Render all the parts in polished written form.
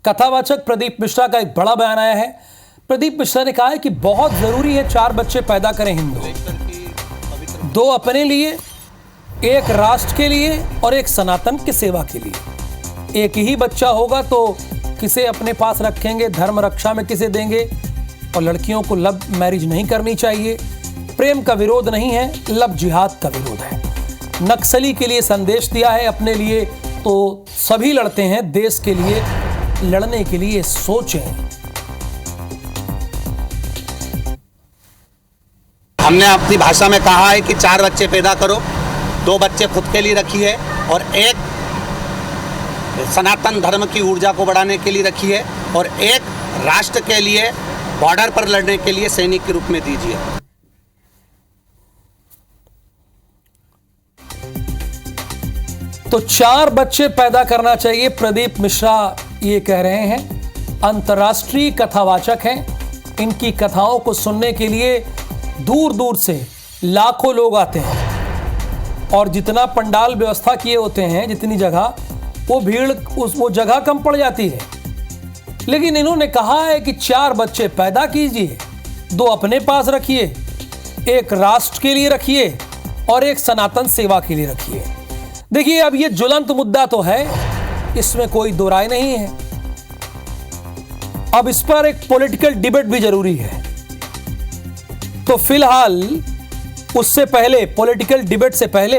कथावाचक प्रदीप मिश्रा का एक बड़ा बयान आया है। प्रदीप मिश्रा ने कहा है कि बहुत जरूरी है 4 बच्चे पैदा करें हिंदू, 2 अपने लिए, 1 राष्ट्र के लिए और 1 सनातन की सेवा के लिए। एक ही बच्चा होगा तो किसे अपने पास रखेंगे, धर्म रक्षा में किसे देंगे। और लड़कियों को लव मैरिज नहीं करनी चाहिए। प्रेम का विरोध नहीं है, लव जिहाद का विरोध है। नक्सली के लिए संदेश दिया है, अपने लिए तो सभी लड़ते हैं, देश के लिए लड़ने के लिए सोचें। हमने अपनी भाषा में कहा है कि 4 बच्चे पैदा करो, 2 बच्चे खुद के लिए रखिए और 1 सनातन धर्म की ऊर्जा को बढ़ाने के लिए रखिए और 1 राष्ट्र के लिए बॉर्डर पर लड़ने के लिए सैनिक के रूप में दीजिए। तो 4 बच्चे पैदा करना चाहिए, प्रदीप मिश्रा ये कह रहे हैं। अंतर्राष्ट्रीय कथावाचक हैं, इनकी कथाओं को सुनने के लिए दूर दूर से लाखों लोग आते हैं और जितना पंडाल व्यवस्था किए होते हैं, जितनी जगह, वो भीड़ वो जगह कम पड़ जाती है। लेकिन इन्होंने कहा है कि 4 बच्चे पैदा कीजिए, 2 अपने पास रखिए, 1 राष्ट्र के लिए रखिए और 1 सनातन सेवा के लिए रखिए। देखिए, अब ये ज्वलंत मुद्दा तो है, इसमें कोई दो राय नहीं है। अब इस पर एक पॉलिटिकल डिबेट भी जरूरी है। तो फिलहाल उससे पहले, पॉलिटिकल डिबेट से पहले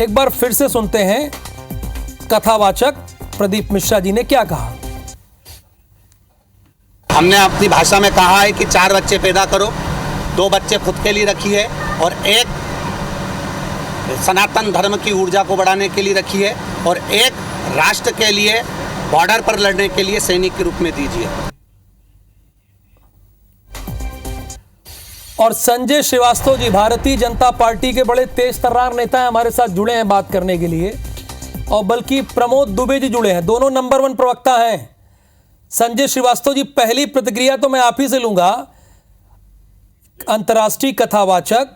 एक बार फिर से सुनते हैं कथावाचक प्रदीप मिश्रा जी ने क्या कहा। हमने अपनी भाषा में कहा है कि 4 बच्चे पैदा करो, 2 बच्चे खुद के लिए रखिए और 1 सनातन धर्म की ऊर्जा को बढ़ाने के लिए रखिए और 1 राष्ट्र के लिए बॉर्डर पर लड़ने के लिए सैनिक के रूप में दीजिए। और संजय श्रीवास्तव जी, भारतीय जनता पार्टी के बड़े तेज तर्रार नेता हैं, हमारे साथ जुड़े हैं बात करने के लिए। और बल्कि प्रमोद दुबे जी जुड़े हैं, दोनों नंबर 1 प्रवक्ता हैं। संजय श्रीवास्तव जी, पहली प्रतिक्रिया तो मैं आप ही से लूंगा। अंतर्राष्ट्रीय कथावाचक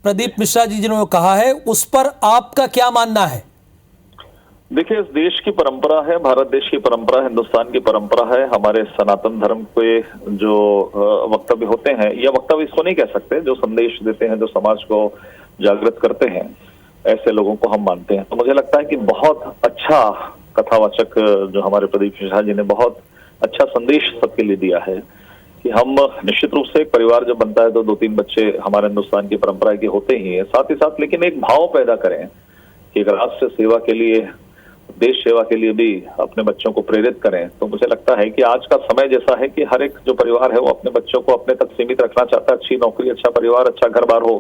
प्रदीप मिश्रा जी जिन्होंने कहा है, उस पर आपका क्या मानना है? देखिए, इस देश की परंपरा है, भारत देश की परंपरा, हिंदुस्तान की परंपरा है। हमारे सनातन धर्म के जो वक्तव्य होते हैं, या वक्तव्य इसको नहीं कह सकते, जो संदेश देते हैं, जो समाज को जागृत करते हैं, ऐसे लोगों को हम मानते हैं। तो मुझे लगता है कि बहुत अच्छा कथावाचक जो हमारे प्रदीप मिश्रा जी ने बहुत अच्छा संदेश सबके लिए दिया है कि हम निश्चित रूप से एक परिवार जब बनता है तो 2-3 बच्चे हमारे हिंदुस्तान की परंपरा के होते ही हैं। साथ ही साथ लेकिन एक भाव पैदा करें कि एक राष्ट्र सेवा के लिए, देश सेवा के लिए भी अपने बच्चों को प्रेरित करें। तो मुझे लगता है कि आज का समय जैसा है कि हर एक जो परिवार है वो अपने बच्चों को अपने तक सीमित रखना चाहता है। अच्छी नौकरी, अच्छा परिवार, अच्छा घर बार हो,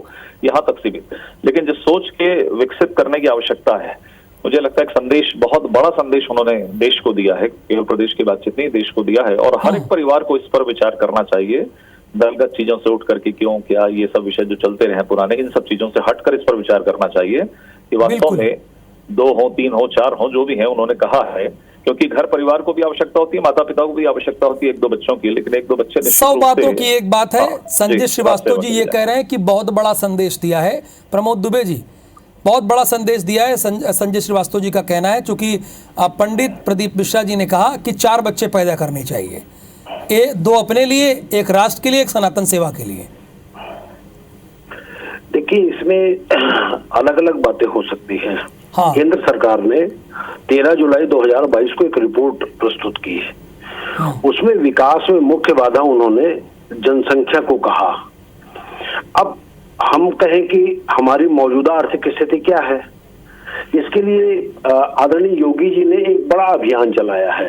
यहाँ तक सीमित। लेकिन जिस सोच के विकसित करने की आवश्यकता है, मुझे लगता है एक संदेश, बहुत बड़ा संदेश उन्होंने देश को दिया है। केवल प्रदेश की बातचीत नहीं, देश को दिया है। और हर एक परिवार को इस पर विचार करना चाहिए, दलगत चीजों से उठ करके क्यों, क्या, ये सब विषय जो चलते रहे पुराने, इन सब चीजों से हटकर इस पर विचार करना चाहिए कि वास्तव में 2 हो, 3 हो, 4 हो, जो भी है, उन्होंने कहा है। क्योंकि घर परिवार को भी आवश्यकता होती है, माता पिता को भी आवश्यकता होती है 1-2 बच्चों की, लेकिन 1-2 बच्चे 100 बातों की एक बात है। संजय श्रीवास्तव जी ये कह रहे हैं कि बहुत बड़ा संदेश दिया है। प्रमोद दुबे जी, बहुत बड़ा संदेश दिया है। संजय श्रीवास्तव जी का कहना है, चूंकि पंडित प्रदीप मिश्रा जी ने कहा कि 4 बच्चे पैदा करने चाहिए, 2 अपने लिए, 1 राष्ट्र के लिए, 1 सनातन सेवा के लिए। देखिए, इसमें अलग अलग बातें हो सकती हैं। हाँ। केंद्र सरकार ने 13 जुलाई 2022 को एक रिपोर्ट प्रस्तुत की है। हाँ। उसमें विकास में मुख्य बाधा उन्होंने जनसंख्या को कहा। अब हम कहें कि हमारी मौजूदा आर्थिक स्थिति क्या है, इसके लिए आदरणीय योगी जी ने एक बड़ा अभियान चलाया है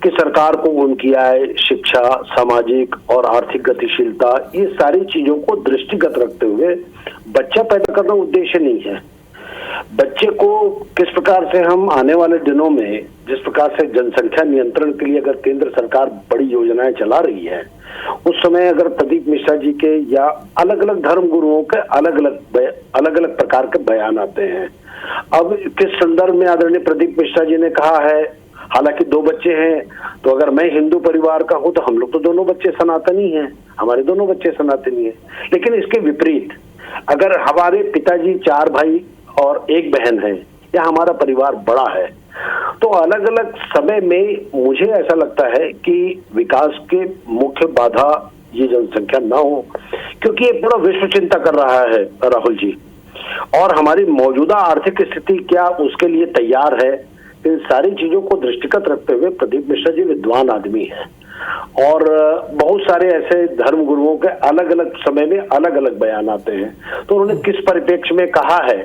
कि सरकार को उनकी आय, शिक्षा, सामाजिक और आर्थिक गतिशीलता, ये सारी चीजों को दृष्टिगत रखते हुए बच्चा पैदा करना उद्देश्य नहीं है। बच्चे को किस प्रकार से हम आने वाले दिनों में, जिस प्रकार से जनसंख्या नियंत्रण के लिए अगर केंद्र सरकार बड़ी योजनाएं चला रही है, उस समय अगर प्रदीप मिश्रा जी के या अलग अलग धर्म गुरुओं के अलग अलग प्रकार के बयान आते हैं। अब किस संदर्भ में आदरणीय प्रदीप मिश्रा जी ने कहा है, हालांकि 2 बच्चे हैं, तो अगर मैं हिंदू परिवार का हूं तो हम लोग तो दोनों बच्चे सनातनी हैं, हमारे दोनों बच्चे सनातनी हैं। लेकिन इसके विपरीत अगर हमारे पिताजी 4 भाई और 1 बहन है, या हमारा परिवार बड़ा है, तो अलग अलग समय में मुझे ऐसा लगता है कि विकास के मुख्य बाधा ये जनसंख्या ना हो, क्योंकि ये पूरा विश्व चिंता कर रहा है राहुल जी, और हमारी मौजूदा आर्थिक स्थिति क्या उसके लिए तैयार है, इन सारी चीजों को दृष्टिगत रखते हुए प्रदीप मिश्रा जी विद्वान आदमी हैं और बहुत सारे ऐसे धर्म गुरुओं के अलग अलग समय में अलग अलग बयान आते हैं। तो उन्होंने किस परिप्रेक्ष्य में कहा है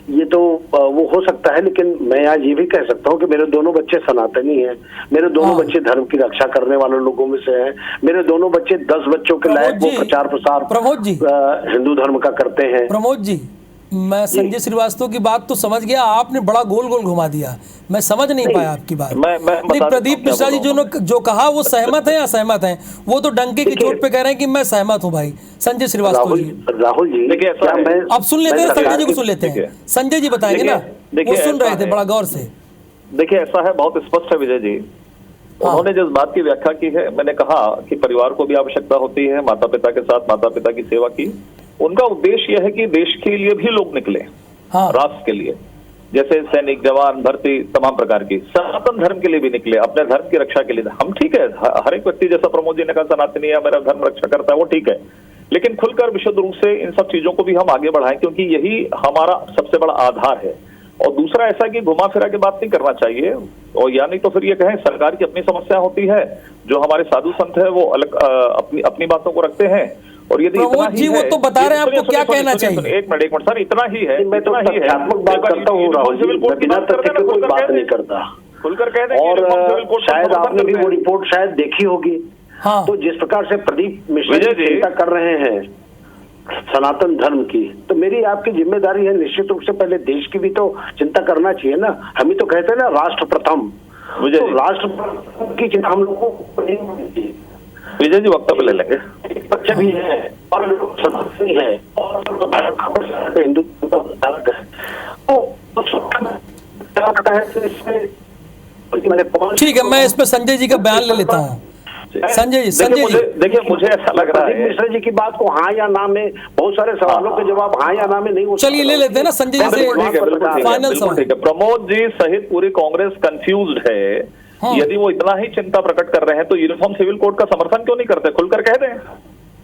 ये तो वो हो सकता है, लेकिन मैं आज ये भी कह सकता हूँ कि मेरे दोनों बच्चे सनातनी हैं, मेरे दोनों बच्चे धर्म की रक्षा करने वाले लोगों में से हैं, मेरे दोनों बच्चे 10 बच्चों के लायक वो प्रचार प्रसार हिंदू धर्म का करते हैं। प्रमोद जी, मैं संजय श्रीवास्तव की बात तो समझ गया, आपने बड़ा गोल गोल घुमा दिया, मैं समझ नहीं पाया आपकी बात। नहीं, प्रदीप मिश्रा जी जो कहा वो सहमत है या असहमत हैं? वो तो डंके की चोट पे कह रहे हैं कि मैं सहमत हूँ भाई। संजय श्रीवास्तव जी, राहुल जी अब सुन लेते हैं, संजय जी को सुन लेते हैं। संजय जी बताएंगे ना, वो सुन रहे थे बड़ा गौर से। देखिए ऐसा है, बहुत स्पष्ट है विजय जी, उन्होंने जिस बात की व्याख्या की है, मैंने कहा कि परिवार को भी आवश्यकता होती है माता पिता के साथ माता पिता की सेवा की। उनका उद्देश्य यह है कि देश के लिए भी लोग निकले, राष्ट्र के लिए, जैसे सैनिक, जवान, भर्ती, तमाम प्रकार की, सनातन धर्म के लिए भी निकले, अपने धर्म की रक्षा के लिए। हम ठीक है, हर एक व्यक्ति जैसा प्रमोद जी ने कहा सनातनी है, मेरा धर्म रक्षा करता है, वो ठीक है, लेकिन खुलकर विशुद्ध रूप से इन सब चीजों को भी हम आगे बढ़ाएं, क्योंकि यही हमारा सबसे बड़ा आधार है। और दूसरा ऐसा कि घुमा फिरा के बात नहीं करना चाहिए, और या नहीं तो फिर ये कहें सरकार की अपनी समस्या होती है, जो हमारे साधु संत है वो अलग अपनी बातों को रखते हैं। और यदि इतना ही वो तो बता रहे हैं आपको क्या कहना चाहिए। एक मिनट सर, इतना ही है, मैं तो तथ्यात्मक बात करता हूँ राहुल जी, बिना तथ्य के कोई बात नहीं करता। खुलकर कह दें, और शायद आपने भी वो रिपोर्ट शायद देखी होगी। तो जिस प्रकार से प्रदीप मिश्रा जी चिंता कर रहे हैं सनातन धर्म की, तो मेरी आपकी जिम्मेदारी है निश्चित रूप से पहले देश की भी तो चिंता करना चाहिए ना। हम ही तो कहते हैं ना राष्ट्र प्रथम, तो राष्ट्र की चिंता हम लोगों को नहीं होनी चाहिए। विजय जी वक्तव्य ले लेंगे। बच्चे भी है और सनातनी है और हिंदू ठीक है, मैं इस पे संजय जी का बयान ले लेता हूँ। संजय जी, देखिए मुझे ऐसा लग रहा है मिश्रा जी की बात को हाँ या ना में, बहुत सारे सवालों के जवाब हाँ या ना में नहीं हो। चलिए ले लेते हैं ना संजय जी से फाइनल सवाल। प्रमोद जी सहित पूरी कांग्रेस कंफ्यूज्ड है। यदि वो इतना ही चिंता प्रकट कर रहे हैं तो यूनिफॉर्म सिविल कोड का समर्थन क्यों नहीं करते? खुलकर कह दें।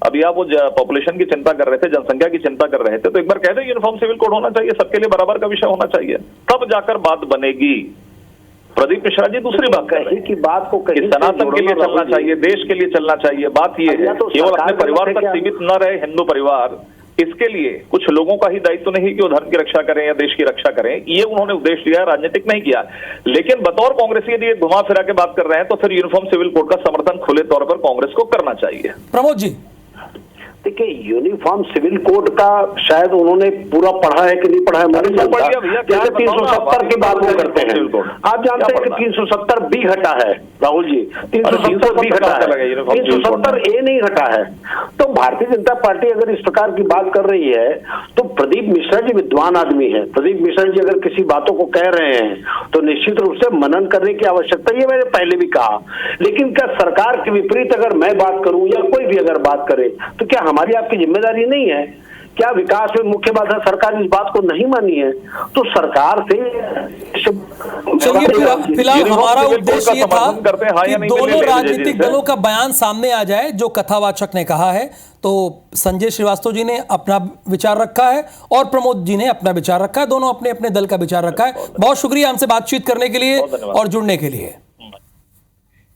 अभी आप वो पॉपुलेशन की चिंता कर रहे थे, जनसंख्या की चिंता कर रहे थे, तो एक बार कह दें यूनिफॉर्म सिविल कोड होना चाहिए, सबके लिए बराबर का विषय होना चाहिए, तब जाकर बात बनेगी। प्रदीप मिश्रा जी दूसरी बात कर रहे हैं कि बात को सनातन के लिए चलना चाहिए, देश के लिए चलना चाहिए। बात ये है केवल अपने परिवार तक सीमित न रहे हिंदू परिवार, इसके लिए कुछ लोगों का ही दायित्व नहीं कि वो धर्म की रक्षा करें या देश की रक्षा करें, ये उन्होंने उद्देश्य लिया, राजनीतिक नहीं किया। लेकिन बतौर कांग्रेसी यदि घुमा फिरा के बात कर रहे हैं तो फिर यूनिफॉर्म सिविल कोड का समर्थन खुले तौर पर कांग्रेस को करना चाहिए। प्रमोद जी, देखिए यूनिफॉर्म सिविल कोड का शायद उन्होंने पूरा पढ़ा है कि नहीं पढ़ा है, हमारे 370 की बात वो करते हैं। आप जानते हैं कि 370 बी हटा है राहुल जी, 370 बी हटा है, 370 ए नहीं हटा है। तो भारतीय जनता पार्टी अगर इस प्रकार की बात कर रही है तो प्रदीप मिश्रा जी विद्वान आदमी है। प्रदीप मिश्रा जी अगर किसी बातों को कह रहे हैं तो निश्चित रूप से मनन करने की आवश्यकता, ये मैंने पहले भी कहा। लेकिन क्या सरकार के विपरीत अगर मैं बात करूं या कोई भी अगर बात करे तो क्या हमारी आपकी जिम्मेदारी नहीं है? क्या विकास में मुख्य बाधा सरकार इस बात को नहीं मानी है? तो सरकार से चलिए फिलहाल हमारा उद्देश्य ये था कि दोनों राजनीतिक दलों का बयान सामने आ जाए जो कथावाचक ने कहा है। तो संजय श्रीवास्तव जी ने अपना विचार रखा है और प्रमोद जी ने अपना विचार रखा है, दोनों अपने अपने दल का विचार रखा है। बहुत शुक्रिया हमसे बातचीत करने के लिए और जुड़ने के लिए।